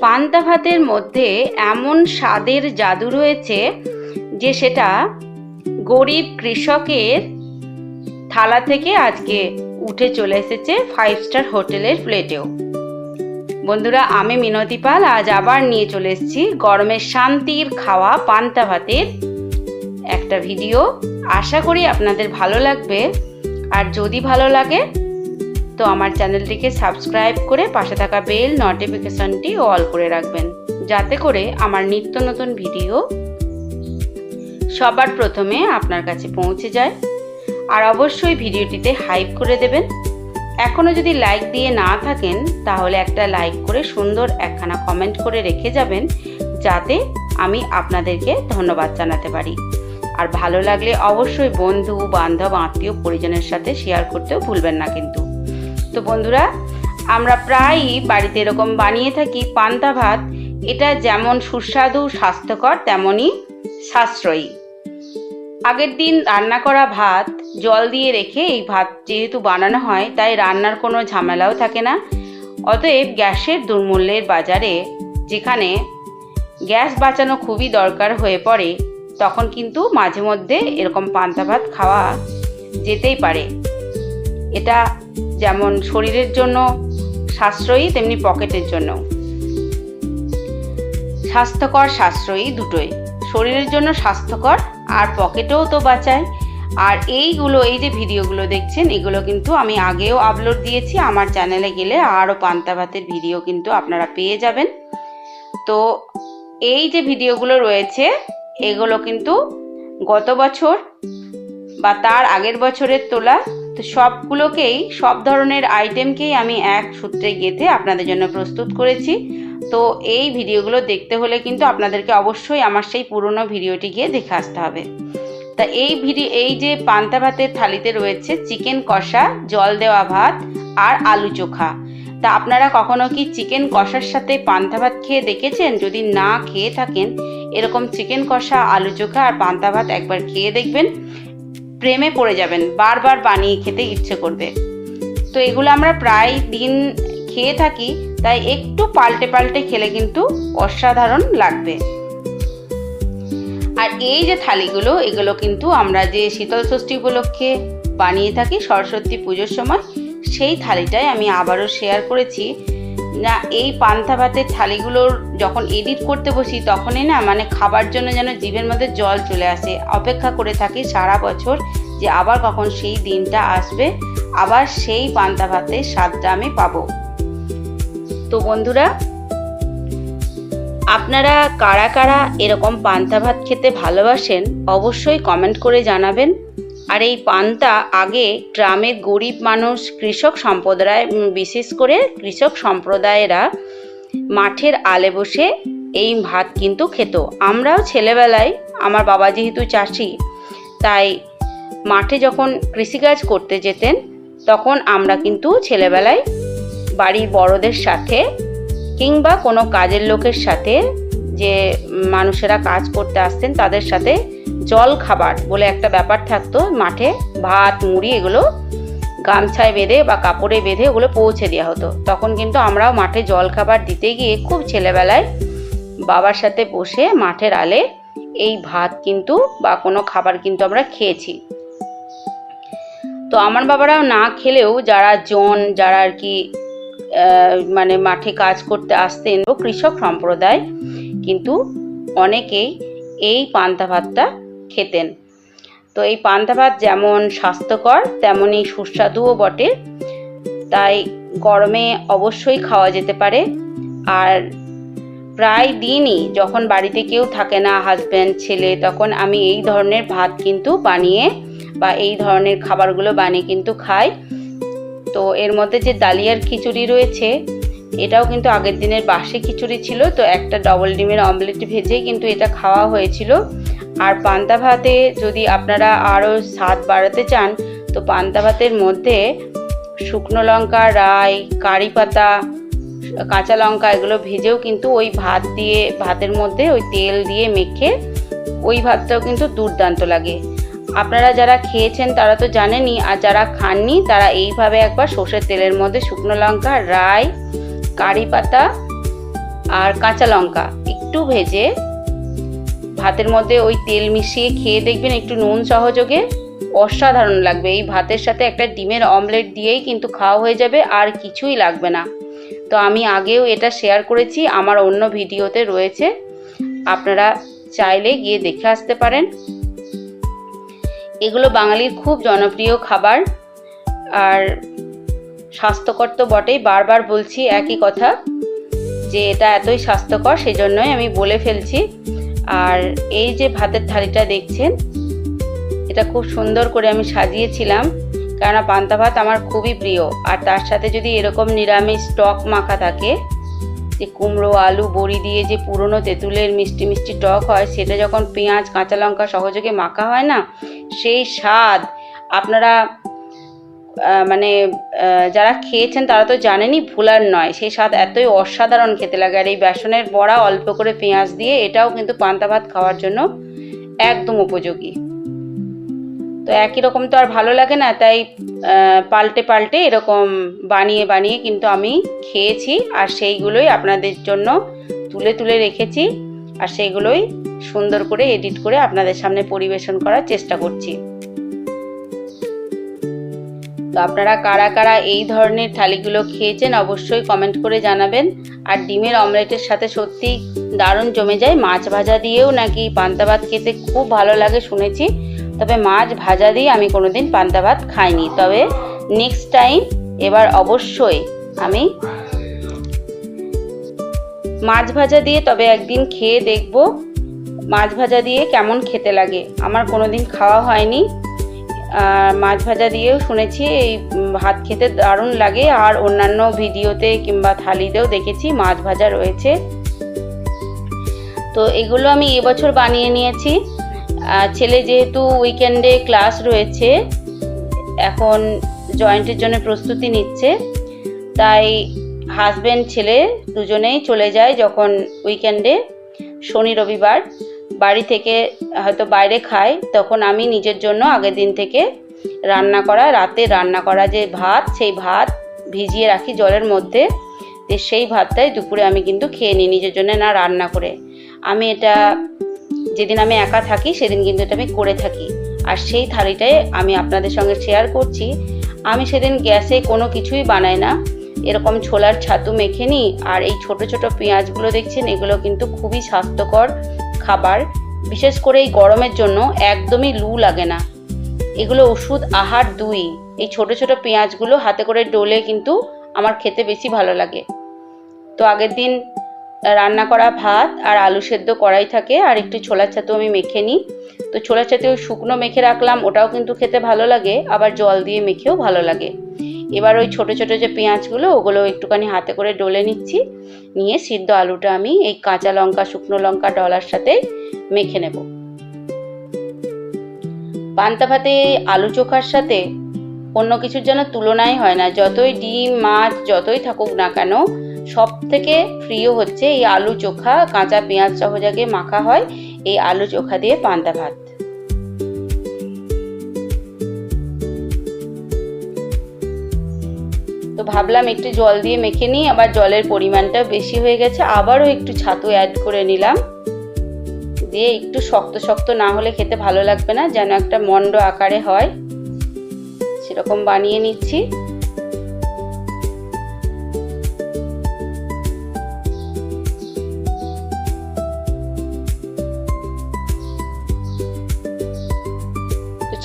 পান্তা ভাতের মধ্যে এমন স্বাদের জাদু রয়েছে যে সেটা গরিব কৃষকের থালা থেকে আজকে উঠে চলে এসেছে 5 স্টার হোটেলের প্লেটেও। বন্ধুরা, আমি মিনতি পাল আজ আবার নিয়ে চলে এসেছি গরমের শান্তির খাওয়া পান্তা ভাতের একটা ভিডিও। আশা করি আপনাদের ভালো লাগবে, আর যদি ভালো লাগে তো আমার চ্যানেলটিকে সাবস্ক্রাইব করে পাশে থাকা বেল নোটিফিকেশনটি অল করে রাখবেন, যাতে করে আমার নিত্য নতুন ভিডিও সবার প্রথমে আপনার কাছে পৌঁছে যায়। আর অবশ্যই ভিডিওটিতে হাইপ করে দেবেন। এখনও যদি লাইক দিয়ে না থাকেন তাহলে একটা লাইক করে সুন্দর একখানা কমেন্ট করে রেখে যাবেন, যাতে আমি আপনাদেরকে ধন্যবাদ জানাতে পারি। আর ভালো লাগলে অবশ্যই বন্ধু বান্ধব আত্মীয় পরিজনের সাথে শেয়ার করতেও ভুলবেন না কিন্তু। তো বন্ধুরা, আমরা প্রায়ই বাড়িতে এরকম বানিয়ে থাকি পান্তা ভাত। এটা যেমন সুস্বাদু স্বাস্থ্যকর তেমনই সাশ্রয়ী। আগের দিন রান্না করা ভাত জল দিয়ে রেখে এই ভাত যেহেতু বানানো হয়, তাই রান্নার কোনো ঝামেলাও থাকে না। অতএব গ্যাসের দুর্মূল্যের বাজারে যেখানে গ্যাস বাঁচানো খুবই দরকার হয়ে পড়ে, তখন কিন্তু মাঝে মধ্যে এরকম পান্তা ভাত খাওয়া যেতেই পারে। এটা যেমন শরীরের জন্য সাশ্রয়ী, তেমনি পকেটের জন্য স্বাস্থ্যকর, সাশ্রয়ী দুটোই। শরীরের জন্য স্বাস্থ্যকর আর পকেটেও তো বাঁচায়। আর এই যে ভিডিওগুলো দেখছেন, এগুলো কিন্তু আমি আগেও আপলোড দিয়েছি। আমার চ্যানেলে গেলে আরও পান্তা ভাতের ভিডিও কিন্তু আপনারা পেয়ে যাবেন। তো এই যে ভিডিওগুলো রয়েছে, এগুলো কিন্তু গত বছর বা তার আগের বছরের তোলা। তো সবগুলোকেই, সব ধরনের আইটেমকেই আমি এক সূত্রে গেঁথে আপনাদের জন্য প্রস্তুত করেছি। তো এই ভিডিওগুলো দেখতে হলে কিন্তু আপনাদেরকে অবশ্যই আমার সেই পুরনো ভিডিওটি গিয়ে দেখে আসতে হবে। তা এই যে পান্তা ভাতের থালিতে রয়েছে চিকেন কষা, জল দেওয়া ভাত আর আলু চোখা। তা আপনারা কখনো কি চিকেন কষার সাথে পান্তা ভাত খেয়ে দেখেছেন? যদি না খেয়ে থাকেন, এরকম চিকেন কষা, আলু চোখা আর পান্তা ভাত একবার খেয়ে দেখবেন, প্রেমে পড়ে যাবেন, বারবার বানিয়ে খেতে ইচ্ছে করবে। তো এগুলো আমরা প্রায় দিন খেয়ে থাকি, তাই একটু পাল্টে পাল্টে খেলে কিন্তু অসাধারণ লাগবে। আর এই যে থালিগুলো, এগুলো কিন্তু আমরা যে শীতল ষষ্ঠী উপলক্ষে বানিয়ে থাকি সরস্বতী পুজোর সময়, সেই থালিটাই আমি আবারও শেয়ার করেছি। না, এই পান্তা ভাতের থালিগুলোর যখন এডিট করতে বসি, তখনই না খাবার জন্য যেন জিভের মধ্যে জল চলে আসে। অপেক্ষা করে থাকি সারা বছর যে আবার কখন সেই দিনটা আসবে, আবার সেই পান্তা ভাতের স্বাদটা আমি পাবো। তো বন্ধুরা, আপনারা কারা কারা এরকম পান্তা ভাত খেতে ভালোবাসেন অবশ্যই কমেন্ট করে জানাবেন। আর এই পান্তা আগে গ্রামের গরিব মানুষ, কৃষক সম্প্রদায়, বিশেষ করে কৃষক সম্প্রদায়েরা মাঠের আলে বসে এই ভাত কিন্তু খেত। আমরাও ছেলেবেলায়, আমার বাবা যেহেতু চাষি, তাই মাঠে যখন কৃষিকাজ করতে যেতেন, তখন আমরা কিন্তু ছেলেবেলায় বাড়ির বড়দের সাথে কিংবা কোনো কাজের লোকের সাথে, যে মানুষেরা কাজ করতে আসতেন তাদের সাথে জল খাবার বলে একটা ব্যাপার থাকতো। মাঠে ভাত, মুড়ি এগুলো গামছায় বেঁধে বা কাপড়ে বেঁধে ওগুলো পৌঁছে দেওয়া হতো। তখন কিন্তু আমরাও মাঠে জল খাবার দিতে গিয়ে খুব ছেলেবেলায় বাবার সাথে বসে মাঠের আলে এই ভাত কিন্তু বা কোনো খাবার কিন্তু আমরা খেয়েছি। তো আমার বাবারাও না খেলেও যারা আর কি মাঠে কাজ করতে আসতেন, ও কৃষক সম্প্রদায়, কিন্তু অনেকেই এই পান্তা ভাতটা খেতেন। তো এই পান্তা ভাত যেমন স্বাস্থ্যকর তেমনই সুস্বাদুও বটে, তাই গরমে অবশ্যই খাওয়া যেতে পারে। আর প্রায় দিনই যখন বাড়িতে কেউ থাকে না, হাজব্যান্ড, ছেলে, তখন আমি এই ধরনের ভাত কিন্তু বানিয়ে বা এই ধরনের খাবারগুলো বানিয়ে কিন্তু খাই। তো এর মধ্যে যে ডালিয়ার খিচুড়ি রয়েছে, এটাও কিন্তু আগের দিনের বাসি খিচুড়ি ছিল। তো একটা ডবল ডিমের অমলেট ভেজে কিন্তু এটা খাওয়া হয়েছিল। আর পান্তা ভাতে যদি আপনারা আরও স্বাদ বাড়াতে চান, তো পান্তা ভাতের মধ্যে শুকনো লঙ্কা, রাই, কারি পাতা, কাঁচা লঙ্কা এগুলো ভেজেও কিন্তু ওই ভাতের মধ্যে ওই তেল দিয়ে মেখে ওই ভাতটাও কিন্তু দুর্দান্ত লাগে। আপনারা যারা খেয়েছেন তারা তো জানেনই, আর যারা খাননি তারা এইভাবে একবার সর্ষের তেলের মধ্যে শুকনো লঙ্কা, রাই, কারি পাতা আর কাঁচা লঙ্কা একটু ভেজে ভাতের মধ্যে ওই তেল মিশিয়ে খেয়ে দেখবেন, একটু নুন সহযোগে, অসাধারণ লাগবে। এই ভাতের সাথে একটা ডিমের অমলেট দিয়েই কিন্তু খাওয়া হয়ে যাবে, আর কিছুই লাগবে না। তো আমি আগেও এটা শেয়ার করেছি, আমার অন্য ভিডিওতে রয়েছে, আপনারা চাইলে গিয়ে দেখে আসতে পারেন। এগুলো বাঙালির খুব জনপ্রিয় খাবার, আর স্বাস্থ্যকর তো বটেই। বারবার বলছি একই কথা যে এটা এতই স্বাস্থ্যকর, সেই জন্যই আমি বলে ফেলছি। আর এই যে ভাতের থালিটা দেখছেন, এটা খুব সুন্দর করে আমি সাজিয়েছিলাম, কেননা পান্তা ভাত আমার খুবই প্রিয়। আর তার সাথে যদি এরকম নিরামিষ টক মাখা থাকে, যে কুমড়ো আলু বড়ি দিয়ে যে পুরনো তেঁতুলের মিষ্টি মিষ্টি টক হয়, সেটা যখন পেঁয়াজ কাঁচা লঙ্কা সহযোগে মাখা হয় না, সেই স্বাদ আপনারা মানে যারা খেয়েছেন তারা তো জানেনই, ভুলার নয়। সেই স্বাদ এতই অসাধারণ খেতে লাগে। আর এই বেসনের বড়া অল্প করে পেঁয়াজ দিয়ে, এটাও কিন্তু পান্তা ভাত খাওয়ার জন্য একদম উপযোগী। তো একই রকম তো আর ভালো লাগে না, তাই পাল্টে পাল্টে এরকম বানিয়ে বানিয়ে কিন্তু আমি খেয়েছি, আর সেইগুলোই আপনাদের জন্য তুলে তুলে রেখেছি, আর সেইগুলোই সুন্দর করে এডিট করে আপনাদের সামনে পরিবেশন করার চেষ্টা করছি। তো আপনারা কারা কারা এই ধরনের থালিগুলো খেয়েছেন অবশ্যই কমেন্ট করে জানাবেন। আর ডিমের অমলেটের সাথে সত্যি দারুণ জমে যায়। মাছ ভাজা দিয়েও নাকি পান্তা ভাত খেতে খুব ভালো লাগে শুনেছি, তবে মাছ ভাজা দিয়ে আমি কোনোদিন পান্তা ভাত খাইনি। তবে নেক্সট টাইম এবার অবশ্যই আমি মাছ ভাজা দিয়ে তবে একদিন খেয়ে দেখব মাছ ভাজা দিয়ে কেমন খেতে লাগে। আমার কোনোদিন খাওয়া হয়নি। মাছ ভাজা দিয়েও শুনেছি এই ভাত খেতে দারুণ লাগে, আর অন্যান্য ভিডিওতে কিংবা থালিতেও দেখেছি মাছ ভাজা রয়েছে। তো এগুলো আমি এবছর বানিয়ে নিয়েছি। ছেলে যেহেতু উইকেন্ডে ক্লাস রয়েছে, এখন জয়েন্টের জন্য প্রস্তুতি নিচ্ছে, তাই হাজব্যান্ড ছেলে দুজনেই চলে যায় যখন উইকেন্ডে, শনি রবিবার বাড়ি থেকে হয়তো বাইরে খায়, তখন আমি নিজের জন্য আগের দিন থেকে রাতে রান্না করা যে ভাত, সেই ভাত ভিজিয়ে রাখি জলের মধ্যে, সেই ভাতটাই দুপুরে আমি কিন্তু খেয়ে নিই নিজের জন্য না রান্না করে। আমি এটা যেদিন আমি একা থাকি সেদিন কিন্তু এটা আমি করে থাকি। আর সেই থালিটাই আমি আপনাদের সঙ্গে শেয়ার করছি। আমি সেদিন গ্যাসে কোনো কিছুই বানাই না, এরকম ছোলার ছাতু মেখে নিই। আর এই ছোট ছোট পেঁয়াজগুলো দেখছেন, এগুলো কিন্তু খুবই স্বাস্থ্যকর খাবার, বিশেষ করে এই গরমের জন্য একদমই লু লাগে না। এগুলো ওষুধ আহার 2। এই ছোট ছোট পেঁয়াজগুলো হাতে করে ডলে কিন্তু আমার খেতে বেশি ভালো লাগে। তো আগের দিন রান্না করা ভাত আর আলু সেদ্ধ করাই থাকে, আর একটু ছোলার ছাতু আমি মেখে নিই। তো ছোলার ছাতু শুকনো মেখে রাখলাম, ওটাও কিন্তু খেতে ভালো লাগে, আবার জল দিয়ে মেখেও ভালো লাগে। এবার ওই ছোট ছোট যে পেঁয়াজগুলো, ওগুলো একটুখানি হাতে করে ডলে নিচ্ছি, নিয়ে সিদ্ধ আলুটা আমি এই কাঁচা লঙ্কা শুকনো লঙ্কা ডলার সাথে মেখে নেব। পান্তা ভাতে আলু চোখার সাথে অন্য কিছুর যেন তুলনাই হয় না। যতই ডিম মাছ যতই থাকুক না কেন, সব থেকে প্রিয় হচ্ছে এই আলু চোখা। কাঁচা পেঁয়াজ সহযোগে মাখা হয় এই আলু চোখা দিয়ে পান্তা ভাত। তো ভাবলাম একটু জল দিয়ে মেখে নিই, আবার জলের পরিমাণটা বেশি হয়ে গেছে, আবারও একটু ছাতু অ্যাড করে নিলাম। দিয়ে একটু শক্ত শক্ত না হলে খেতে ভালো লাগবে না, যেন একটা মন্ড আকারে হয়, সেরকম বানিয়ে নিচ্ছি।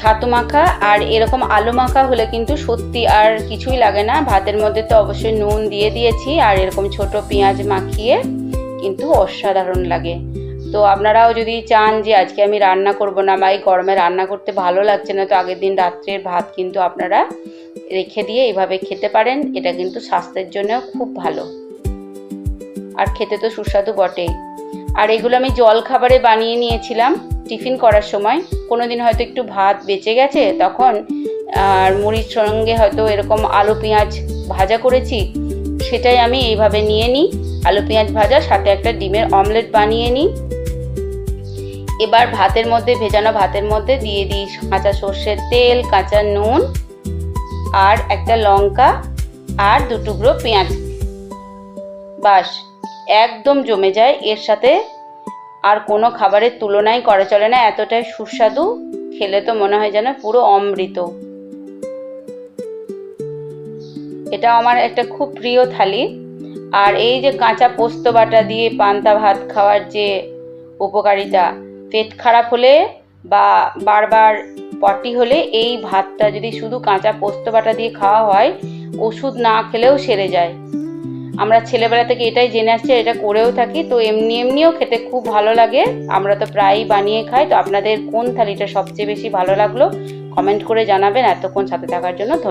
ছাতু মাখা আর এরকম আলু মাখা হলে কিন্তু সত্যি আর কিছুই লাগে না। ভাতের মধ্যে তো অবশ্যই নুন দিয়ে দিয়েছি, আর এরকম ছোট পেঁয়াজ মাখিয়ে কিন্তু অসাধারণ লাগে। তো আপনারাও যদি চান যে আজকে আমি রান্না করব না, বা এই গরমে রান্না করতে ভালো লাগছে না, তো আগের দিন রাত্রের ভাত কিন্তু আপনারা রেখে দিয়ে এইভাবে খেতে পারেন। এটা কিন্তু স্বাস্থ্যের জন্যও খুব ভালো, আর খেতে তো সুস্বাদু বটেই। আর এগুলো আমি জল খাবারে বানিয়ে নিয়েছিলাম টিফিন করার সময়। কোনোদিন হয়তো একটু ভাত বেঁচে গেছে, তখন আর মুড়ির সঙ্গে হয়তো এরকম আলু পেঁয়াজ ভাজা করেছি, সেটাই আমি এইভাবে নিয়ে নিই। আলু পেঁয়াজ ভাজা সাথে একটা ডিমের অমলেট বানিয়ে নিই। এবার ভাতের মধ্যে, ভেজানো ভাতের মধ্যে দিয়ে দিই কাঁচা সর্ষের তেল, কাঁচা নুন, আর একটা লঙ্কা, আর 2 টুকরো পেঁয়াজ। বাস, একদম জমে যায়, এর সাথে আর কোনো খাবারের তুলনাই করা চলে না, এতটাই সুস্বাদু। খেলে তো মনে হয় যেন পুরো অমৃত। এটা আমার একটা খুব প্রিয় থালি। আর এই যে কাঁচা পোস্ত বাটা দিয়ে পান্তা ভাত খাওয়ার যে উপকারিতা, পেট খারাপ হলে বা বারবার পটি হলে এই ভাতটা যদি শুধু কাঁচা পোস্ত বাটা দিয়ে খাওয়া হয়, ওষুধ না খেলেও সেরে যায়। আমরা ছেলেবেলা থেকে এটাই জেনে আসছি, এটা করেও থাকি। তো এমনিও খেতে খুব ভালো লাগে, আমরা তো প্রায়ই বানিয়ে খাই। তো আপনাদের কোন থালিটা সবচেয়ে বেশি ভালো লাগলো কমেন্ট করে জানাবেন। এতক্ষণ সাথে থাকার জন্য ধন্যবাদ।